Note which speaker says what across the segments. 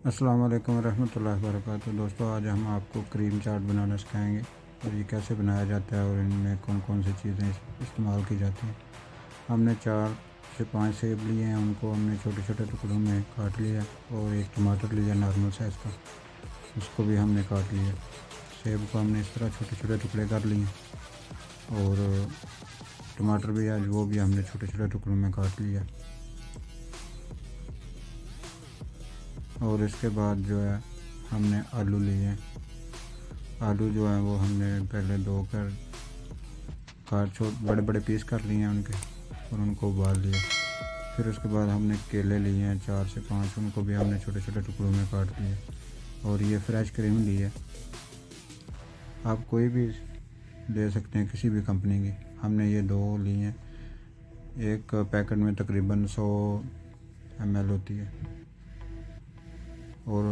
Speaker 1: अस्सलाम वालेकुम रहमतुल्लाहि व बरकातुहू। दोस्तों, आज हम आपको क्रीम चाट बनाना सिखाएंगे और ये कैसे बनाया जाता है और इनमें कौन कौन सी चीज़ें इस्तेमाल की जाती हैं। हमने 4 से 5 सेब लिए हैं, उनको हमने छोटे छोटे टुकड़ों में काट लिया और एक टमाटर लिया नॉर्मल साइज़ का, उसको भी हमने काट लिया। सेब को हमने इस तरह छोटे छोटे टुकड़े कर लिए और टमाटर भी आज वो भी हमने छोटे छोटे टुकड़ों में काट लिया। और इसके बाद जो है हमने आलू लिए। आलू जो है वो हमने पहले धो कर बड़े बड़े पीस कर लिए हैं उनके और उनको उबाल लिया। फिर उसके बाद हमने केले लिए हैं 4 से 5, उनको भी हमने छोटे छोटे टुकड़ों में काट लिए। और ये फ्रेश क्रीम ली है, आप कोई भी ले सकते हैं किसी भी कंपनी की। हमने ये 2 ली हैं, एक पैकेट में तकरीबन 100 ml होती है और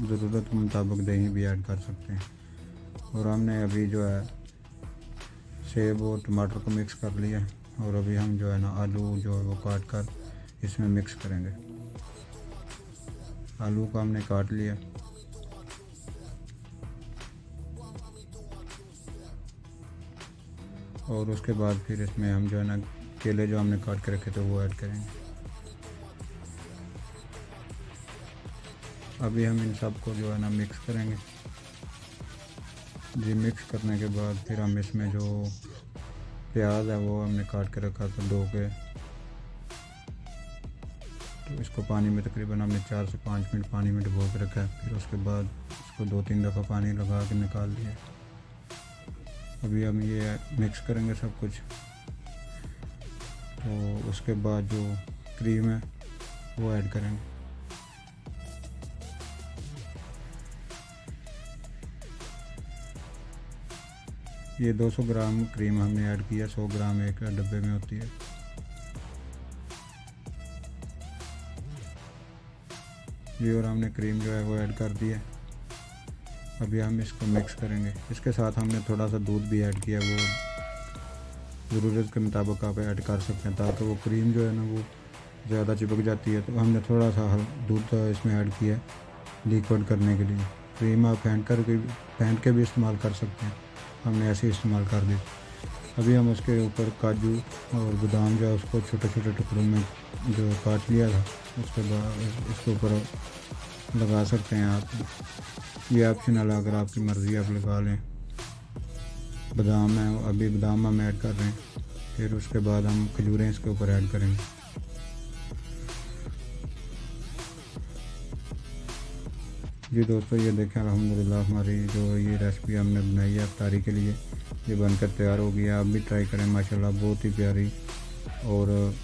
Speaker 1: ज़रूरत के मुताबिक दही भी ऐड कर सकते हैं। और हमने अभी जो है सेब और टमाटर को मिक्स कर लिया और अभी हम जो है ना आलू जो है वो काट कर इसमें मिक्स करेंगे। आलू को हमने काट लिया और उसके बाद फिर इसमें हम जो है ना केले जो हमने काट के रखे थे वो ऐड करेंगे। अभी हम इन सब को जो है ना मिक्स करेंगे जी। मिक्स करने के बाद फिर हम इसमें जो प्याज है वो हमने काट के रखा था धो के, तो इसको पानी में तकरीबन हमने 4 से 5 मिनट पानी में डुबो के रखा है। फिर उसके बाद इसको 2-3 दफ़ा पानी लगा के निकाल दिया। अभी हम ये मिक्स करेंगे सब कुछ, तो उसके बाद जो क्रीम है वो ऐड करेंगे। ये 200 ग्राम क्रीम हमने ऐड किया, 100 ग्राम एक डब्बे में होती है। ये और हमने क्रीम जो है वो ऐड कर दी है। अभी हम इसको मिक्स करेंगे। इसके साथ हमने थोड़ा सा दूध भी ऐड किया, वो ज़रूरत के मुताबिक आप ऐड कर सकते हैं, ताकि वो क्रीम जो है ना वो ज़्यादा चिपक जाती है। तो हमने थोड़ा सा दूध इसमें ऐड किया लिक्विड करने के लिए। क्रीम आप फेंट के भी इस्तेमाल कर सकते हैं, हमने ऐसे इस्तेमाल कर दी। अभी हम उसके ऊपर काजू और बादाम जो है उसको छोटे छोटे टुकड़ों में जो काट लिया था उसके बाद इसके ऊपर लगा सकते हैं आप। ये ऑप्शनल है, अगर आपकी मर्ज़ी आप लगा लें। बादाम है, अभी बादाम हम ऐड कर रहे हैं। फिर उसके बाद हम खजूरें इसके ऊपर ऐड करेंगे। जी दोस्तों, ये देखें अल्हम्दुलिल्लाह हमारी जो ये रेसिपी हमने बनाई है इफ्तारी के लिए, ये बनकर तैयार हो गई है। आप भी ट्राई करें, माशाल्लाह बहुत ही प्यारी और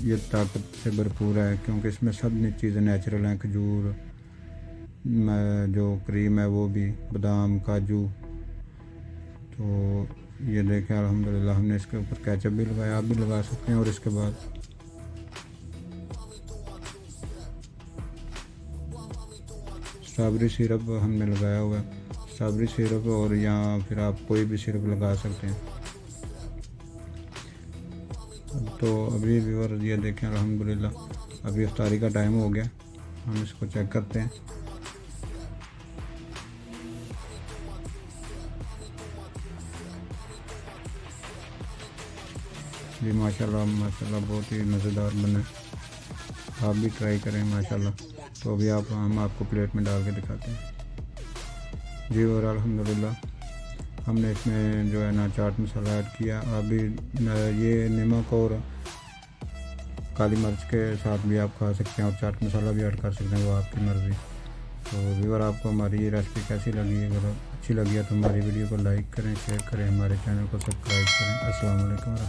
Speaker 1: ये ताकत से भरपूर है, क्योंकि इसमें सब चीज़ें नेचुरल हैं। खजूर जो क्रीम है वो भी, बादाम, काजू। तो ये देखें अल्हम्दुलिल्लाह हमने इसके ऊपर केचप भी लगाया, आप भी लगा सकते हैं। और इसके बाद स्ट्रॉबेरी सिरप हमने लगाया हुआ है, स्ट्रॉबेरी सिरप, और या फिर आप कोई भी सिरप लगा सकते हैं। तो अभी व्यूअर ये देखें अल्हम्दुलिल्लाह अभी इफ्तारी का टाइम हो गया, हम इसको चेक करते हैं। जी माशाल्लाह माशाल्लाह बहुत ही मज़ेदार बना, आप भी ट्राई करें माशाल्लाह। तो अभी हम आपको प्लेट में डाल के दिखाते हैं जी। और अल्हम्दुलिल्लाह हमने इसमें जो है ना चाट मसाला ऐड किया। अभी ये नमक और काली मिर्च के साथ भी आप खा सकते हैं और चाट मसाला भी ऐड कर सकते हैं, वो आपकी मर्ज़ी। तो व्यूअर आपको हमारी ये रेसिपी कैसी लगी? अगर अच्छी लगी है तो हमारी वीडियो को लाइक करें, शेयर करें, हमारे चैनल को सब्सक्राइब करें। अस्सलाम वालेकुम।